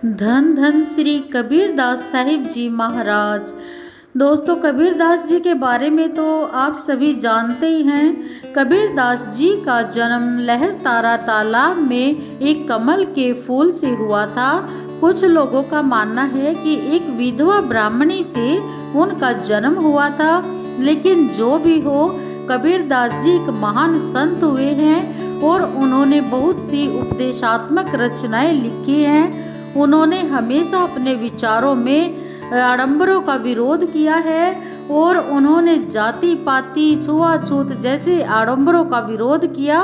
धन धन श्री कबीरदास साहिब जी महाराज। दोस्तों, कबीरदास जी के बारे में तो आप सभी जानते ही हैं। कबीरदास जी का जन्म लहरतारा तालाब में एक कमल के फूल से हुआ था। कुछ लोगों का मानना है कि एक विधवा ब्राह्मणी से उनका जन्म हुआ था, लेकिन जो भी हो, कबीरदास जी एक महान संत हुए हैं और उन्होंने बहुत सी उपदेशात्मक रचनाएं लिखी हैं। उन्होंने हमेशा अपने विचारों में आडंबरों का विरोध किया है और उन्होंने जाति पाति छुआछूत जैसे आडंबरों का विरोध किया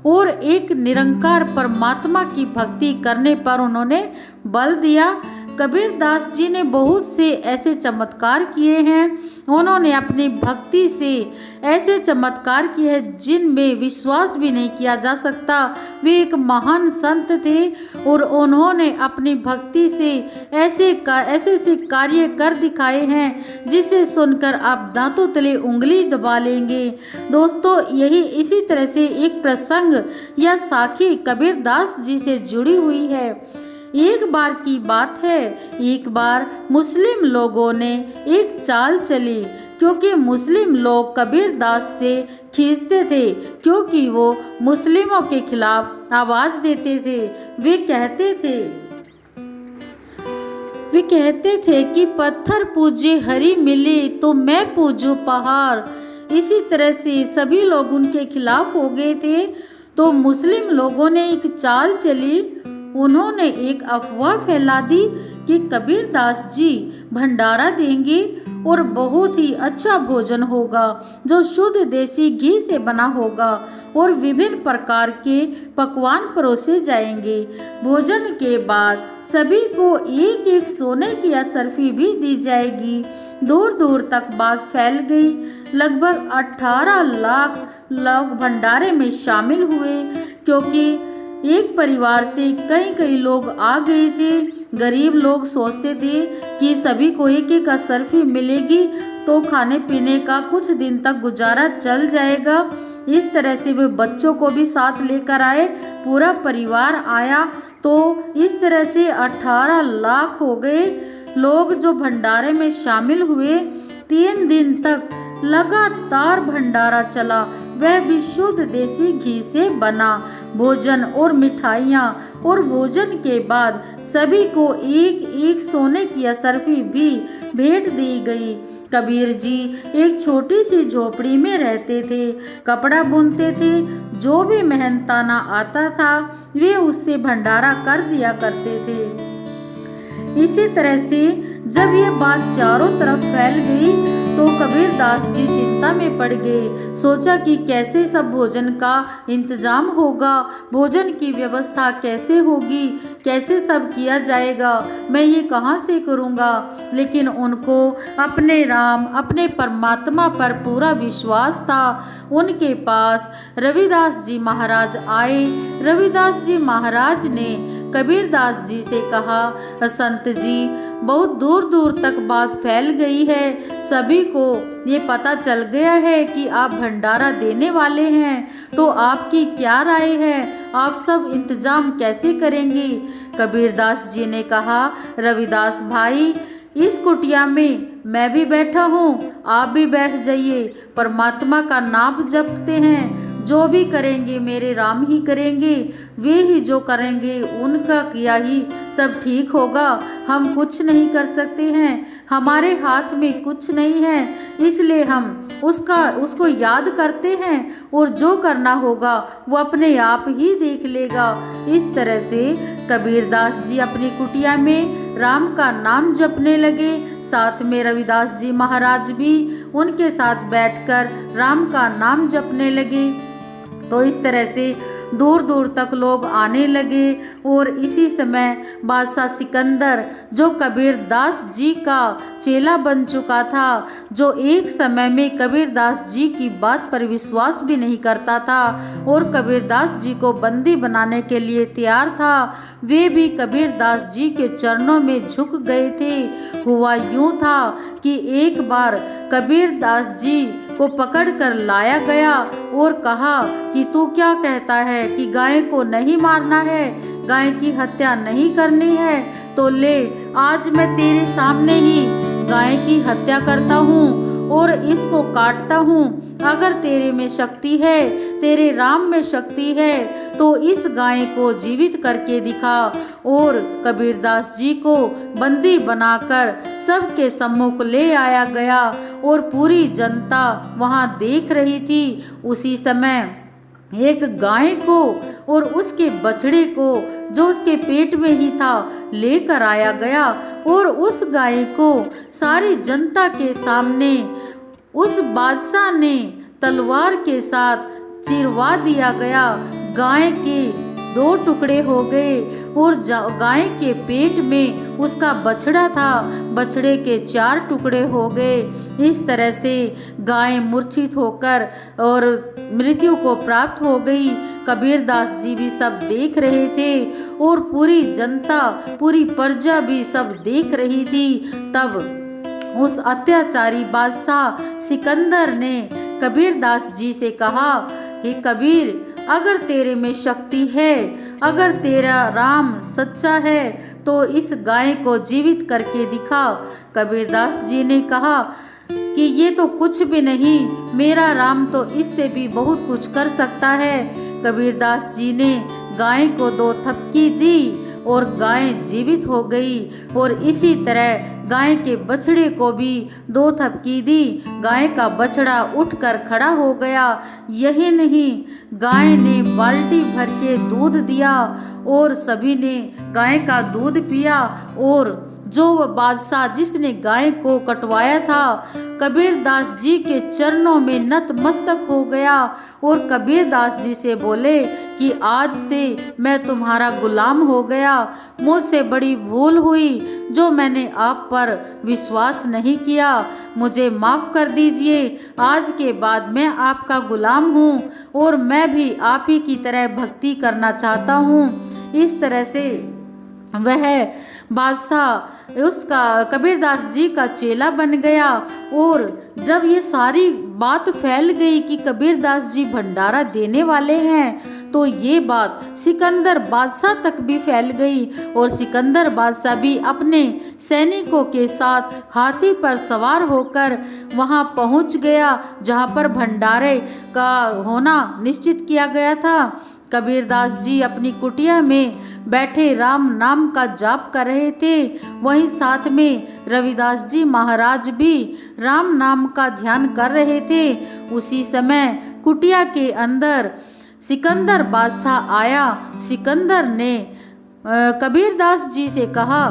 और एक निरंकार परमात्मा की भक्ति करने पर उन्होंने बल दिया। कबीरदास जी ने बहुत से ऐसे चमत्कार किए हैं। उन्होंने अपनी भक्ति से ऐसे चमत्कार किए हैं जिनमें विश्वास भी नहीं किया जा सकता। वे एक महान संत थे और उन्होंने अपनी भक्ति से ऐसे कार्य कर दिखाए हैं जिसे सुनकर आप दांतों तले उंगली दबा लेंगे। दोस्तों, यही इसी तरह से एक प्रसंग या साखी कबीरदास जी से जुड़ी हुई है। एक बार की बात है, एक बार मुस्लिम लोगों ने एक चाल चली, क्योंकि मुस्लिम लोग कबीरदास से खींचते थे, क्योंकि वो मुस्लिमों के खिलाफ आवाज देते थे। वे कहते थे कि पत्थर पूजे हरी मिले तो मैं पूजूं पहाड़। इसी तरह से सभी लोग उनके खिलाफ हो गए थे। तो मुस्लिम लोगों ने एक चाल चली। उन्होंने एक अफवाह फैला दी कि कबीरदास जी भंडारा देंगे और बहुत ही अच्छा भोजन होगा जो शुद्ध देसी घी से बना होगा और विभिन्न प्रकार के पकवान परोसे जाएंगे। भोजन के बाद सभी को एक एक सोने की असरफी भी दी जाएगी। दूर दूर तक बात फैल गई। लगभग 18 लाख लोग भंडारे में शामिल हुए, क्योंकि एक परिवार से कई लोग आ गए थे। गरीब लोग सोचते थे कि सभी को एक एक असरफी मिलेगी तो खाने पीने का कुछ दिन तक गुजारा चल जाएगा। इस तरह से वे बच्चों को भी साथ लेकर आए। पूरा परिवार आया तो इस तरह से 18 लाख हो गए लोग जो भंडारे में शामिल हुए। 3 दिन तक लगातार भंडारा चला, वह भी शुद्ध देसी घी से बना भोजन और मिठाइयाँ। और भोजन के बाद सभी को एक एक सोने की असरफी भी भेंट दी गई। कबीर जी एक छोटी सी झोपड़ी में रहते थे, कपड़ा बुनते थे। जो भी मेहनताना आता था वे उससे भंडारा कर दिया करते थे। इसी तरह से जब ये बात चारों तरफ फैल गई तो कबीरदास जी चिंता में पड़ गए। सोचा कि कैसे सब भोजन का इंतजाम होगा, भोजन की व्यवस्था कैसे होगी, कैसे सब किया जाएगा, मैं ये कहाँ से करूँगा। लेकिन उनको अपने राम, अपने परमात्मा पर पूरा विश्वास था। उनके पास रविदास जी महाराज आए। रविदास जी महाराज ने कबीरदास जी से कहा, संत जी, बहुत दूर दूर तक बात फैल गई है, सभी को ये पता चल गया है कि आप भंडारा देने वाले हैं, तो आपकी क्या राय है, आप सब इंतजाम कैसे करेंगे। कबीरदास जी ने कहा, रविदास भाई, इस कुटिया में मैं भी बैठा हूँ, आप भी बैठ जाइए। परमात्मा का नाम जपते हैं, जो भी करेंगे मेरे राम ही करेंगे। वे ही जो करेंगे उनका किया ही सब ठीक होगा। हम कुछ नहीं कर सकते हैं, हमारे हाथ में कुछ नहीं है, इसलिए हम उसको याद करते हैं और जो करना होगा वो अपने आप ही देख लेगा। इस तरह से कबीरदास जी अपनी कुटिया में राम का नाम जपने लगे। साथ में रविदास जी महाराज भी उनके साथ बैठकर राम का नाम जपने लगे। तो इस तरह से दूर दूर तक लोग आने लगे। और इसी समय बादशाह सिकंदर, जो कबीरदास जी का चेला बन चुका था, जो एक समय में कबीरदास जी की बात पर विश्वास भी नहीं करता था और कबीरदास जी को बंदी बनाने के लिए तैयार था, वे भी कबीरदास जी के चरणों में झुक गए थे। हुआ यूं था कि एक बार कबीरदास जी को पकड़ कर लाया गया और कहा कि तू क्या कहता है कि गाय को नहीं मारना है, गाय की हत्या नहीं करनी है। तो ले, आज मैं तेरे सामने ही गाय की हत्या करता हूँ और इसको काटता हूँ। अगर तेरे में शक्ति है, तेरे राम में शक्ति है, तो इस गाय को जीवित करके दिखा। और कबीरदास जी को बंदी बनाकर सबके सम्मुख ले आया गया और पूरी जनता वहाँ देख रही थी। उसी समय एक गाय को और उसके बछड़े को, जो उसके पेट में ही था, लेकर आया गया और उस गाय को सारी जनता के सामने उस बादशाह ने तलवार के साथ चिरवा दिया गया। गाय के 2 टुकड़े हो गए और गाय के पेट में उसका बछड़ा था, बछड़े के 4 टुकड़े हो गए। इस तरह से गाय मूर्छित होकर और मृत्यु को प्राप्त हो गई। कबीरदास जी भी सब देख रहे थे और पूरी जनता, पूरी प्रजा भी सब देख रही थी। तब उस अत्याचारी बादशाह सिकंदर ने कबीरदास जी से कहा, हे कबीर, अगर तेरे में शक्ति है, अगर तेरा राम सच्चा है, तो इस गाय को जीवित करके दिखा। कबीरदास जी ने कहा कि ये तो कुछ भी नहीं, मेरा राम तो इससे भी बहुत कुछ कर सकता है। कबीरदास जी ने गाय को 2 थपकी दी और गाय जीवित हो गई। और इसी तरह गाय के बछड़े को भी 2 थपकी दी, गाय का बछड़ा उठकर खड़ा हो गया। यही नहीं, गाय ने बाल्टी भर के दूध दिया और सभी ने गाय का दूध पिया। और जो वह बादशाह जिसने गाय को कटवाया था, कबीरदास जी के चरणों में नतमस्तक हो गया और कबीरदास जी से बोले कि आज से मैं तुम्हारा गुलाम हो गया। मुझसे बड़ी भूल हुई जो मैंने आप पर विश्वास नहीं किया, मुझे माफ़ कर दीजिए। आज के बाद मैं आपका गुलाम हूँ और मैं भी आप ही की तरह भक्ति करना चाहता हूँ। इस तरह से वह बादशाह उसका कबीरदास जी का चेला बन गया। और जब ये सारी बात फैल गई कि कबीरदास जी भंडारा देने वाले हैं, तो ये बात सिकंदर बादशाह तक भी फैल गई और सिकंदर बादशाह भी अपने सैनिकों के साथ हाथी पर सवार होकर वहां पहुंच गया जहां पर भंडारे का होना निश्चित किया गया था। कबीरदास जी अपनी कुटिया में बैठे राम नाम का जाप कर रहे थे। वहीं साथ में रविदास जी महाराज भी राम नाम का ध्यान कर रहे थे। उसी समय कुटिया के अंदर सिकंदर बादशाह आया। सिकंदर ने कबीरदास जी से कहा,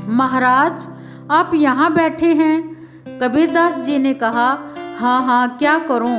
महाराज आप यहाँ बैठे हैं? कबीरदास जी ने कहा, हाँ हाँ, क्या करूँ,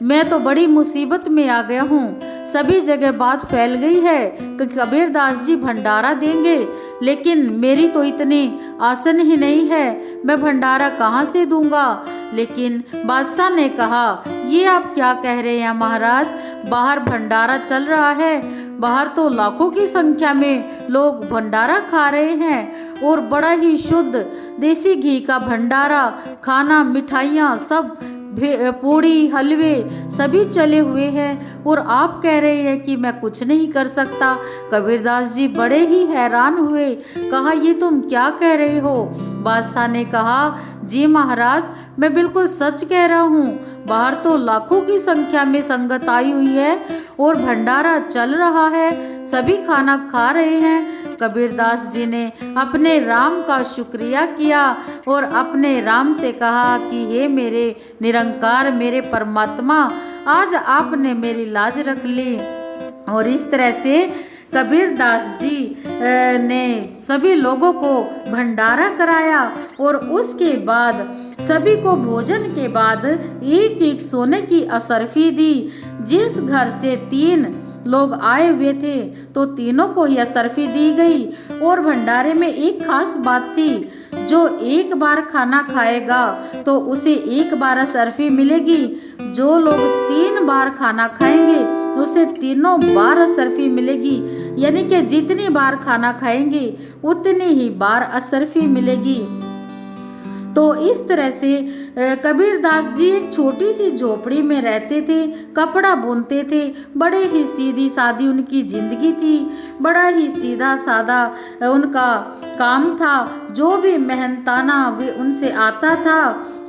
मैं तो बड़ी मुसीबत में आ गया हूँ। सभी जगह बात फैल गई है कि कबीरदास जी भंडारा देंगे, लेकिन मेरी तो इतनी आसन ही नहीं है, मैं भंडारा कहाँ से दूंगा। लेकिन बादशाह ने कहा, ये आप क्या कह रहे हैं महाराज, बाहर भंडारा चल रहा है, बाहर तो लाखों की संख्या में लोग भंडारा खा रहे हैं और बड़ा ही शुद्ध देसी घी का भंडारा, खाना, मिठाइयाँ सब, पूड़ी, हलवे सभी चले हुए हैं और आप कह रहे हैं कि मैं कुछ नहीं कर सकता। कबीरदास जी बड़े ही हैरान हुए, कहा, ये तुम क्या कह रहे हो? बादशाह ने कहा, जी महाराज, मैं बिल्कुल सच कह रहा हूँ, बाहर तो लाखों की संख्या में संगत आई हुई है और भंडारा चल रहा है, सभी खाना खा रहे हैं। कबीरदास जी ने अपने राम का शुक्रिया किया और अपने राम से कहा कि हे मेरे निरंकार, मेरे परमात्मा, आज आपने मेरी लाज रख ली। और इस तरह से कबीरदास जी ने सभी लोगों को भंडारा कराया और उसके बाद सभी को भोजन के बाद एक एक सोने की असरफी दी। जिस घर से 3 लोग आए हुए थे तो तीनों को ही असरफी दी गई। और भंडारे में एक खास बात थी, जो एक बार खाना खाएगा तो उसे एक बार असरफी मिलेगी, जो लोग 3 बार खाना खाएंगे उसे तीनों बार असरफी मिलेगी, यानी कि जितनी बार खाना खाएंगे उतनी ही बार असरफी मिलेगी। तो इस तरह से कबीर दास जी एक छोटी सी झोपड़ी में रहते थे, कपड़ा बुनते थे, बड़े ही सीधी सादी उनकी जिंदगी थी, बड़ा ही सीधा सादा उनका काम था। जो भी मेहनताना वे उनसे आता था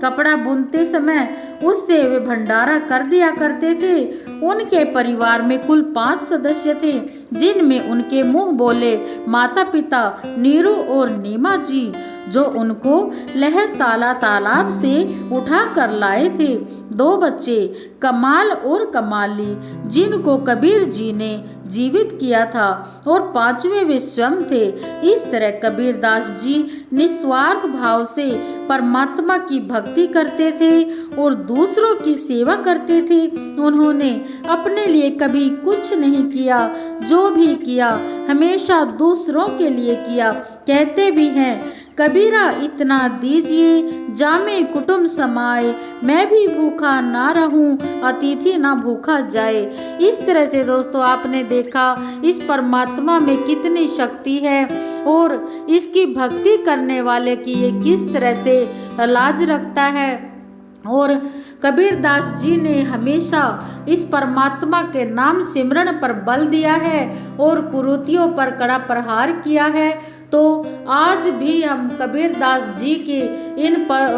कपड़ा बुनते समय, उससे वे भंडारा कर दिया करते थे। उनके परिवार में कुल 5 सदस्य थे, जिनमें उनके मुंह बोले माता पिता नीरू और नीमा जी, जो उनको लहरताला तालाब से उठा कर लाए थे। 2 बच्चे कमाल और कमाली, जिनको कबीर जी ने जीवित किया था, और 5वें वे स्वयं थे। इस तरह कबीर दास जी निस्वार्थ भाव से परमात्मा की भक्ति करते थे और दूसरों की सेवा करते थे। उन्होंने अपने लिए कभी कुछ नहीं किया, जो भी किया हमेशा दूसरों के लिए किया। कहते भी हैं, कबीरा इतना दीजिए जामे कुटुंब समाए, मैं भी भूखा ना रहूं अतिथि ना भूखा जाए। इस तरह से दोस्तों आपने देखा इस परमात्मा में कितनी शक्ति है और इसकी भक्ति करने वाले की ये किस तरह से लाज रखता है। और कबीर दास जी ने हमेशा इस परमात्मा के नाम सिमरन पर बल दिया है और कुरीतियों पर कड़ा प्रहार किया है। तो आज भी हम कबीर दास जी के इन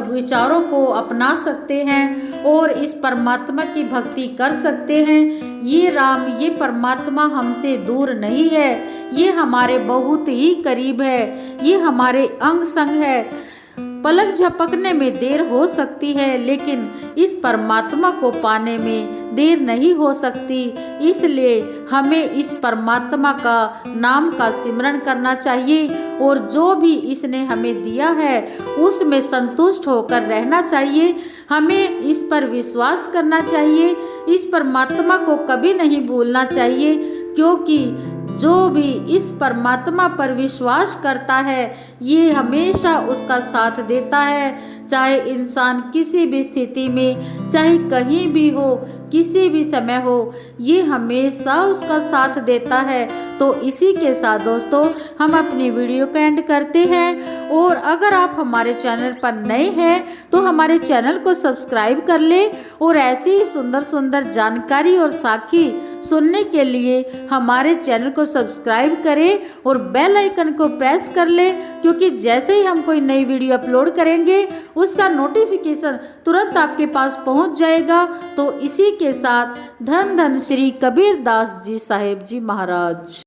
विचारों को अपना सकते हैं और इस परमात्मा की भक्ति कर सकते हैं। ये राम, ये परमात्मा हमसे दूर नहीं है, ये हमारे बहुत ही करीब है, ये हमारे अंग संग है। पलक झपकने में देर हो सकती है, लेकिन इस परमात्मा को पाने में देर नहीं हो सकती। इसलिए हमें इस परमात्मा का नाम का सिमरन करना चाहिए और जो भी इसने हमें दिया है उसमें संतुष्ट होकर रहना चाहिए। हमें इस पर विश्वास करना चाहिए, इस परमात्मा को कभी नहीं भूलना चाहिए, क्योंकि जो भी इस परमात्मा पर विश्वास करता है ये हमेशा उसका साथ देता है। चाहे इंसान किसी भी स्थिति में, चाहे कहीं भी हो, किसी भी समय हो, ये हमेशा उसका साथ देता है। तो इसी के साथ दोस्तों हम अपनी वीडियो का एंड करते हैं। और अगर आप हमारे चैनल पर नए हैं तो हमारे चैनल को सब्सक्राइब कर ले और ऐसी ही सुंदर सुंदर जानकारी और साखी सुनने के लिए हमारे चैनल को सब्सक्राइब करें और बेल आइकन को प्रेस कर ले, क्योंकि जैसे ही हम कोई नई वीडियो अपलोड करेंगे उसका नोटिफिकेशन तुरंत आपके पास पहुंच जाएगा। तो इसी के साथ धन धन श्री कबीर दास जी साहेब जी महाराज।